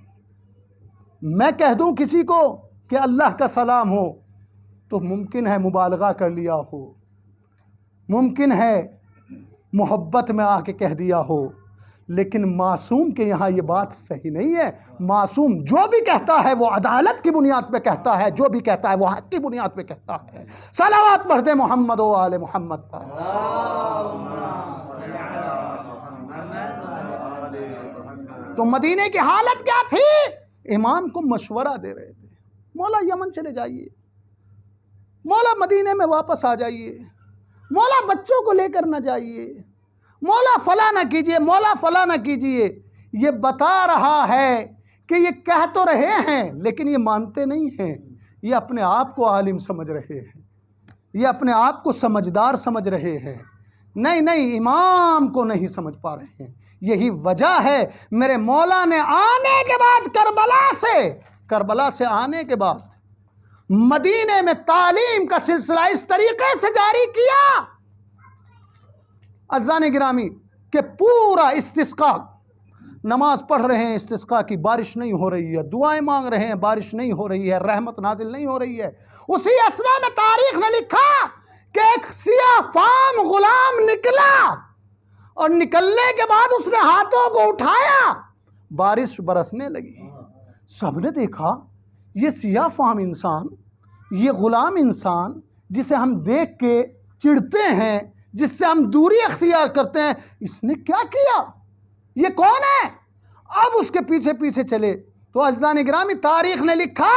मैं कह दूं किसी को कि अल्लाह का सलाम हो तो मुमकिन है मुबालगा कर लिया हो, मुमकिन है मोहब्बत में आके कह दिया हो, लेकिन मासूम के यहाँ ये बात सही नहीं है। मासूम जो भी कहता है वो अदालत की बुनियाद पे कहता है, जो भी कहता है वो हक की बुनियाद पे कहता है। सलावत पढ़ दे मोहम्मद व आले मोहम्मद पर। तो मदीने की हालत क्या थी? इमाम को मशवरा दे रहे थे, मौला यमन चले जाइए, मौला मदीने में वापस आ जाइए, मौला बच्चों को लेकर ना जाइए, मौला फला ना कीजिए, मौला फला ना कीजिए। ये बता रहा है कि ये कह तो रहे हैं लेकिन ये मानते नहीं हैं। ये अपने आप को आलिम समझ रहे हैं, ये अपने आप को समझदार समझ रहे हैं। नहीं नहीं, इमाम को नहीं समझ पा रहे हैं। यही वजह है मेरे मौला ने आने के बाद करबला से आने के बाद मदीने में तालीम का सिलसिला इस तरीके से जारी किया अज़ान गिरामी कि पूरा इस्तिस्का, नमाज पढ़ रहे हैं, इस्तिस्का की बारिश नहीं हो रही है, दुआएं मांग रहे हैं, बारिश नहीं हो रही है, रहमत नाजिल नहीं हो रही है। उसी असना में तारीख ने लिखा कि एक सिया फाम गुलाम निकला और निकलने के बाद उसने हाथों को उठाया, बारिश बरसने लगी। सबने देखा ये सिया फाम इंसान, ये गुलाम इंसान जिसे हम देख के चिढ़ते हैं, जिससे हम दूरी अख्तियार करते हैं, इसने क्या किया, ये कौन है? अब उसके पीछे पीछे चले तो अज़ान गिरामी तारीख ने लिखा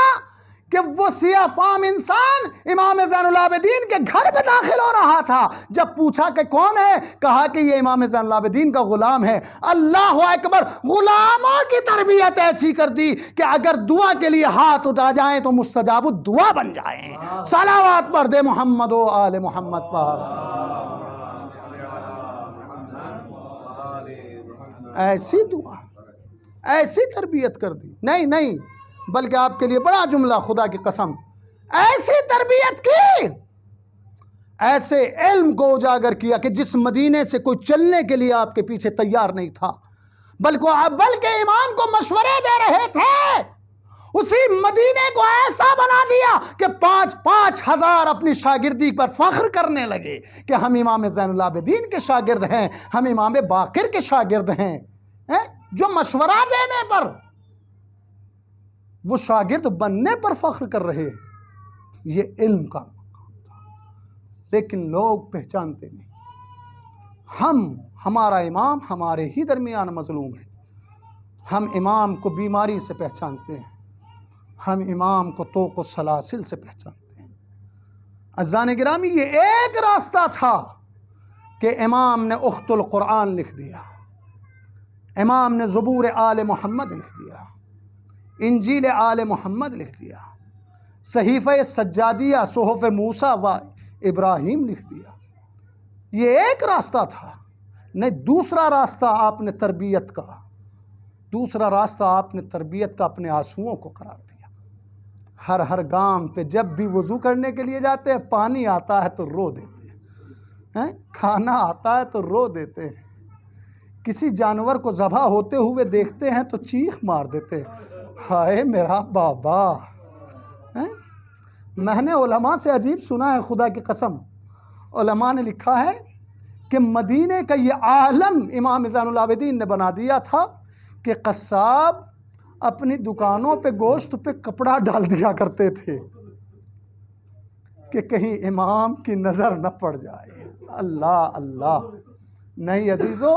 कि वो सिया फाम इंसान इमाम ज़ैनुल आबिदीन के घर में दाखिल हो रहा था। जब पूछा कि कौन है, कहा कि ये इमाम ज़ैनुल आबिदीन का गुलाम है। अल्लाह अकबर, गुलामों की तरबियत ऐसी कर दी कि अगर दुआ के लिए हाथ उठा जाएं तो मुस्तजाबु दुआ बन जाएं। सलावत पढ़ दे मोहम्मद व आले मोहम्मद पर। ऐसी दुआ, ऐसी तरबियत कर दी। नहीं नहीं, बल्कि आपके लिए बड़ा जुमला, खुदा की कसम, ऐसी तरबियत की, ऐसे इल्म को उजागर किया कि जिस मदीने से कोई चलने के लिए आपके पीछे तैयार नहीं था, बल्कि इमाम को मशवरे दे रहे थे, उसी मदीने को ऐसा बना दिया कि 5-5 हजार अपनी शागिर्दी पर फख्र करने लगे कि हम इमाम ज़ैनुल आबिदीन के शागिर्द हैं, हम इमाम बाकिर के शागिर्द हैं। जो मशवरा देने पर, वो शागिर्द बनने पर फख्र कर रहे हैं। ये इल्म का मकाम था, लेकिन लोग पहचानते नहीं। हमारा इमाम हमारे ही दरमियान मजलूम है। हम इमाम को बीमारी से पहचानते हैं, हम इमाम को तोक़ सलासिल से पहचानते हैं। अज़ान गिरामी, ये एक रास्ता था कि इमाम ने उख्तुल कुरान लिख दिया, इमाम ने ज़बूर आले मोहम्मद लिख दिया, इंजील आले मोहम्मद लिख दिया, सहीफ़े सज्जादिया सुहफ़ मूसा व इब्राहीम लिख दिया। ये एक रास्ता था। नहीं, दूसरा रास्ता आपने तरबियत का, दूसरा रास्ता आपने तरबियत का अपने आंसुओं को करार दिया। हर गांव पे जब भी वज़ू करने के लिए जाते हैं, पानी आता है तो रो देते हैं, खाना आता है तो रो देते हैं, किसी जानवर को ज़बह होते हुए देखते हैं तो चीख मार देते हैं, हाय मेरा बाबा। मैंने उलमा से अजीब सुना है, खुदा की कसम, उलमा ने लिखा है कि मदीने का ये आलम इमाम ज़ैनुल आबिदीन ने बना दिया था कि कस्साब अपनी दुकानों पे गोश्त पे कपड़ा डाल दिया करते थे कि कहीं इमाम की नज़र न पड़ जाए। अल्लाह अल्लाह। नहीं अजीज़ों,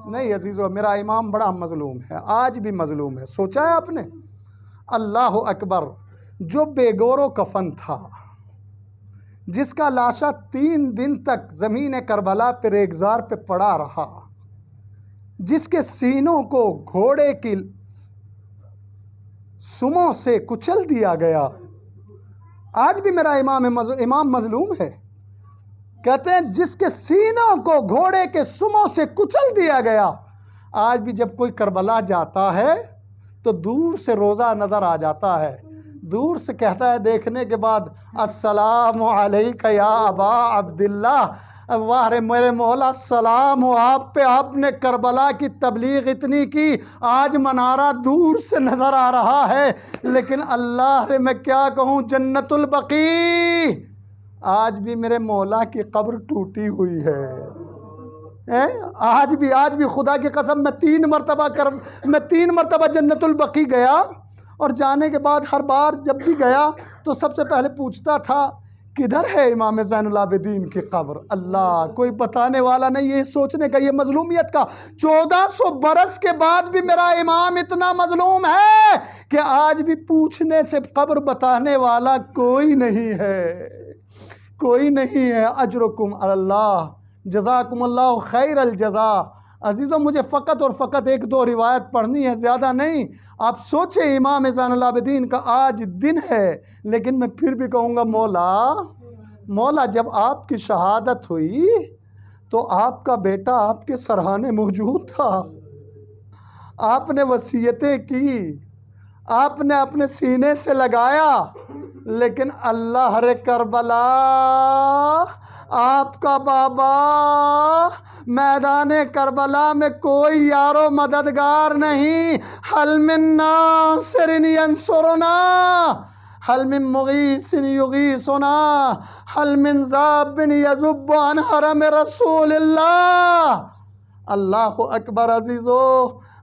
नहीं अजीज़ों, मेरा इमाम बड़ा मज़लूम है, आज भी मज़लूम है। सोचा है आपने? अल्लाह अकबर, जो बेगोरो कफन था, जिसका लाशा 3 दिन तक ज़मीन करबला पे रेगज़ार पे पड़ा रहा, जिसके सीनों को घोड़े की सुमों से कुचल दिया गया। आज भी मेरा इमाम मजलूम है। कहते हैं जिसके सीनों को घोड़े के सुमों से कुचल दिया गया। आज भी जब कोई करबला जाता है तो दूर से रोज़ा नज़र आ जाता है, दूर से कहता है देखने के बाद, अस्सलामु अलैका या अबा अब्दुल्लाह, वाह रे मेरे मौला सलाम हो आप पे, आपने करबला की तबलीग इतनी की, आज मनारा दूर से नज़र आ रहा है, लेकिन अल्लाह रे मैं क्या कहूँ, जन्नतुल बकी आज भी मेरे मौला की कब्र टूटी हुई है। आज भी खुदा की कसम मैं 3 मरतबा जन्नतुल बकी गया, और जाने के बाद हर बार जब भी गया तो सबसे पहले पूछता था किधर है इमाम ज़ैनुल आबिदीन की कब्र। अल्लाह, कोई बताने वाला नहीं। ये सोचने का, ये मजलूमियत का 1400 बरस के बाद भी मेरा इमाम इतना मजलूम है कि आज भी पूछने से कब्र बताने वाला कोई नहीं है, कोई नहीं है। अजरुकुम अल्लाह, जज़ाकुमुल्लाहु खैरल जज़ा। अजीज़ों, मुझे फ़कत और फ़कत 1-2 रिवायत पढ़नी है, ज़्यादा नहीं। आप सोचें इमाम ज़ैनुल आबिदीन का आज दिन है, लेकिन मैं फिर भी कहूँगा मौला जब आपकी शहादत हुई तो आपका बेटा आपके सरहाने मौजूद था, आपने वसीयतें की, आपने अपने सीने से लगाया, लेकिन अल्लाह रे करबला आपका बाबा मैदाने करबला में कोई यारो मददगार नहीं। हल मिन नासिरिन यंसुरुना, हल मिन मुगीसिन युगीसुना, हल मिन ज़ाबिन यज़ुब्बु अन हरम रसूलिल्लाह। अल्लाहु अकबर।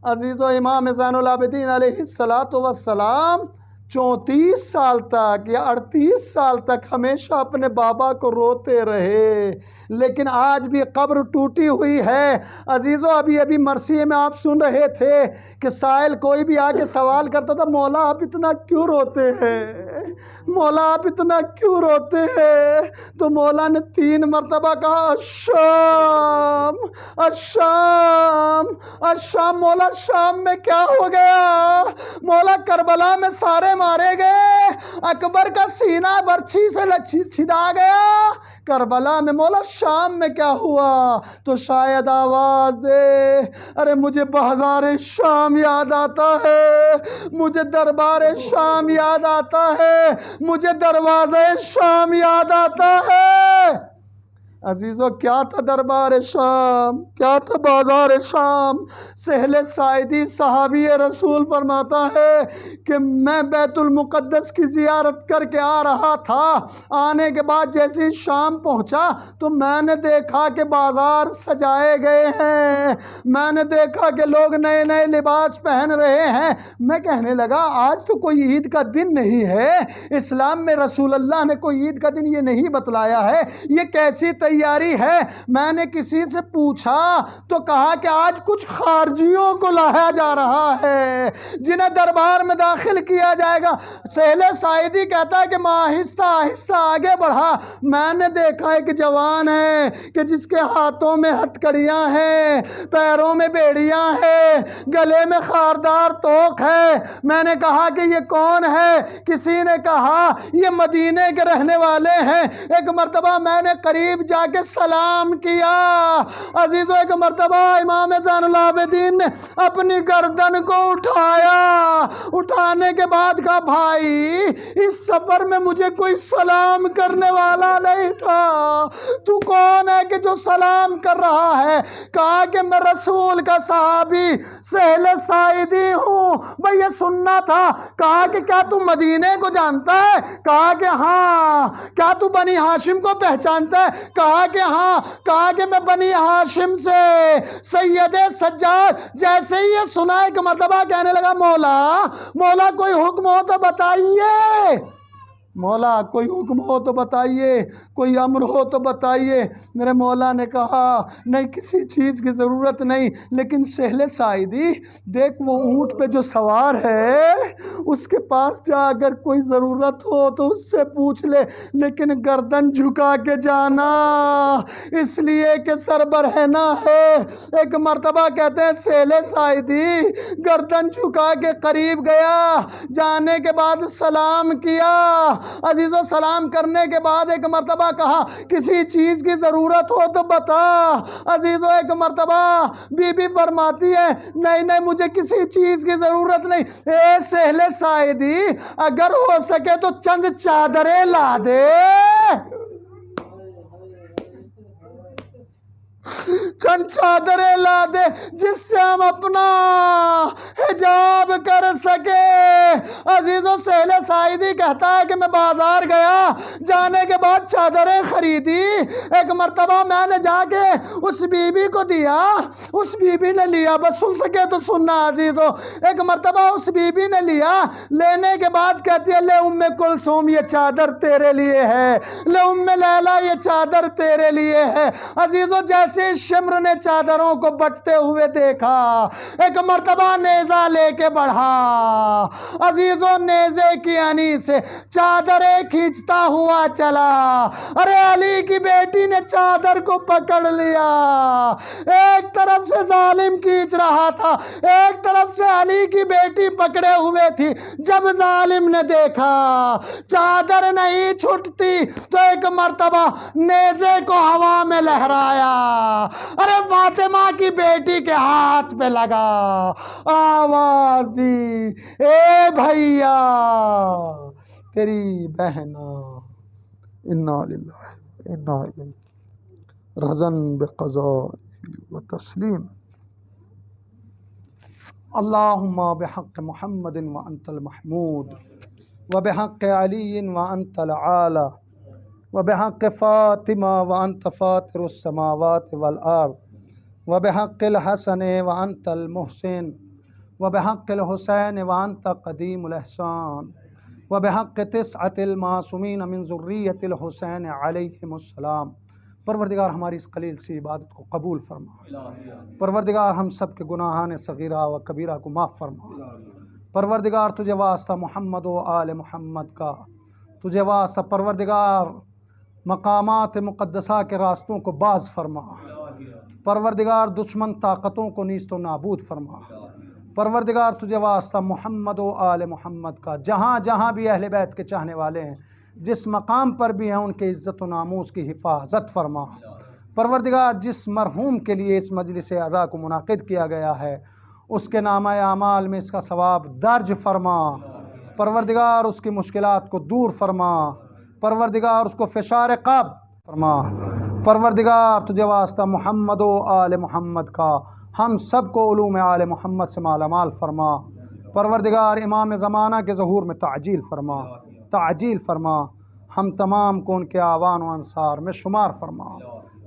अजीज़ो इमाम ज़ैनुल आबिदीन अलैहिस्सलातु वस्सलाम 34 साल तक या 38 साल तक हमेशा अपने बाबा को रोते रहे, लेकिन आज भी कब्र टूटी हुई है। अजीज़ों, अभी मरसिए में आप सुन रहे थे कि साइल कोई भी आके सवाल करता था, मौला आप इतना क्यों रोते हैं, मौला आप इतना क्यों रोते हैं? तो मौला ने 3 मरतबा कहा अश्शाम अश्शाम अश्शाम। मौला शाम में क्या हो गया? मौला करबला में सारे मारे गए, अकबर का सीना बर्छी से छिदा गया। करबला में मौला शाम में क्या हुआ? तो शायद आवाज़ दे। अरे मुझे बाज़ार शाम याद आता है, मुझे दरबार शाम याद आता है, मुझे दरवाज़े शाम याद आता है। अजीज़ों, क्या था दरबार शाम, क्या था बाज़ार शाम? सहले साइदी सहाबी रसूल फरमाता है कि मैं बैतुल मुक़द्दस की ज़ियारत करके आ रहा था। आने के बाद जैसे ही शाम पहुंचा तो मैंने देखा कि बाज़ार सजाए गए हैं, मैंने देखा कि लोग नए नए लिबास पहन रहे हैं। मैं कहने लगा आज तो कोई ईद का दिन नहीं है, इस्लाम में रसूल अल्लाह ने कोई ईद का दिन ये नहीं बतलाया है, ये कैसी तैयारी है? मैंने किसी से पूछा तो कहा कि आज कुछ खारजियों को लाया जा रहा है जिन्हें दरबार में दाखिल किया जाएगा। सहले साइदी कहता है कि मैं आहिस्ता आहिस्ता आगे बढ़ा, मैंने देखा एक जवान है कि जिसके हाथों में हथकड़ियां हैं, पैरों में बेड़ियां हैं, गले में खारदार तोक है। मैंने कहा कि ये कौन है? किसी ने कहा ये मदीने के रहने वाले हैं। एक मर्तबा मैंने करीब जाके सलाम किया। अजीजों, एक मर्तबा इमाम ज़ैनुल आबिदीन ने अपनी गर्दन को उठाया, उठाने के बाद कहा भाई इस सफर में मुझे कोई सलाम करने वाला नहीं था, तू कौन है कि जो सलाम कर रहा है? कहा कि मैं रसूल का सहाबी सहले साइदी हूँ। भाई ये सुनना था। कहा कि क्या तू मदीने को जानता है? कहा कि हाँ। क्या तू बनी हाशिम को पहचानता है? कहा कि हाँ। कहा कि मैं बनी हाशिम से सैयदे सज्जाद। जैसे ही ये सुना एक मर्तबा कहने लगा मौला कोई हुक्म हो तो बताइए। मौला कोई हुक्म हो तो बताइए, कोई अम्र हो तो बताइए। मेरे मौला ने कहा नहीं किसी चीज़ की ज़रूरत नहीं, लेकिन सहले साइदी देख वो ऊँट पे जो सवार है उसके पास जा, अगर कोई ज़रूरत हो तो उससे पूछ ले, लेकिन गर्दन झुका के जाना, इसलिए कि सरबरहना है। एक मर्तबा कहते हैं सहले साइदी गर्दन झुका के करीब गया, जाने के बाद सलाम किया। अजीज़ो सलाम करने के बाद एक मर्तबा कहा किसी चीज़ की ज़रूरत हो तो बता। अजीज़ो एक मर्तबा बीबी फरमाती है नहीं नहीं मुझे किसी चीज़ की ज़रूरत नहीं। ए सहले साइदी अगर हो सके तो चंद चादरें ला दे, चंद चादरें ला दे जिससे हम अपना हिजाब कर सके। अजीज़ों सहले साइदी कहता है कि मैं बाजार गया, जाने के बाद चादरें खरीदी। एक मर्तबा मैंने जाके उस बीबी को दिया, उस बीबी ने लिया, बस सुन सके तो सुनना अजीज़ों। एक मर्तबा उस बीबी ने लिया, लेने के बाद कहती है ले उम्मे कुलसूम ये चादर तेरे लिए है, ले उम्मे लैला ये चादर तेरे लिए है। अजीज़ों जैसे शिम्र ने चादरों को बटते हुए देखा, एक मर्तबा नेजा लेके बढ़ा। अजीजों नेजे की अनी से चादरें खींचता हुआ चला। अरे अली की बेटी ने चादर को पकड़ लिया, एक तरफ से जालिम खींच रहा था, एक तरफ से अली की बेटी पकड़े हुए थी। जब जालिम ने देखा चादर नहीं छूटती तो एक मर्तबा नेजे को हवा में लहराया, अरे फातिमा की बेटी के हाथ पे लगा, आवाज दी ए भैया तेरी बहना। इन्ना लिल्लाहि इन्ना इलैहि रज़न बिक़ज़ा व तस्लीम। अल्लाहुम्मा बिहक़्क़ि मुहम्मदिन व अंतल महमूद व बिहक़्क़ि अलीय्यिन व अंतल आला व बिहक़्क़ि फ़ातिमा व अंत फ़ातिरुस समावाति वल अर्ज़ व बिहक़्क़िल हसन व अंतल मुहसिन व बिहक़्क़िल हुसैन व अंत क़दीमुल इहसान व बिहक़्क़ि तिस्अतिल मासूमीन मिन ज़ुर्रियतिल हुसैन अलैहिमुस्सलाम। परवरदिगार हमारी इस कलील सी इबादत को कबूल फरमा। परवरदिगार हम सब के गुनाहान सगीरा व कबीरा को माफ़ फरमा। परवरदिगार तुझे वास्ता मोहम्मद व आले मोहम्मद का, तुझे वास्ता परवरदिगार मकामात मुक़द्दसा के रास्तों को बाज़ फरमा। परवरदिगार दुश्मन ताकतों को नीस्त व नाबूद फरमा। परवरदिगार तुझे वास्ता मोहम्मद व आले मोहम्मद का, जहाँ जहाँ भी अहले बैत के चाहने वाले हैं, जिस मकाम पर भी हैं, उनके इज़्ज़त व नामूस की हिफाजत फरमा। परवरदिगार जिस मरहूम के लिए इस मजलिस अज़ा को मुनाक़िद किया गया है, उसके नामा आमाल में इसका सवाब दर्ज फरमा। परवरदिगार उसकी मुश्किलात को दूर फरमा। परवरदिगार उसको फ़िशार क़ब्र फरमा। परवरदिगार तुझे वास्ता मोहम्मद व आले मोहम्मद का, हम सब को उलूम आले मोहम्मद से मालामाल फरमा। परवरदिगार इमाम ज़माना के ज़हूर में ताजील फरमा, ताजील फरमा। हम तमाम को उनके आवान व अंसार में शुमार फरमा।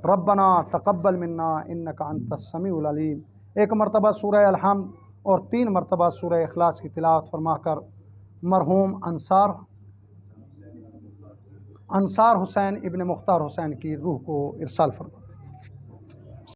रब्बना तक़ब्बल मिन्ना इन्नका अंतस समीउल अलीम। एक मरतबा सूरह अल-हम्द और 3 मरतबा सूरह इखलास की तिलावत फरमाकर मरहूम अंसार हुसैन इब्न मुख्तार हुसैन की रूह को इरसाल फरमा।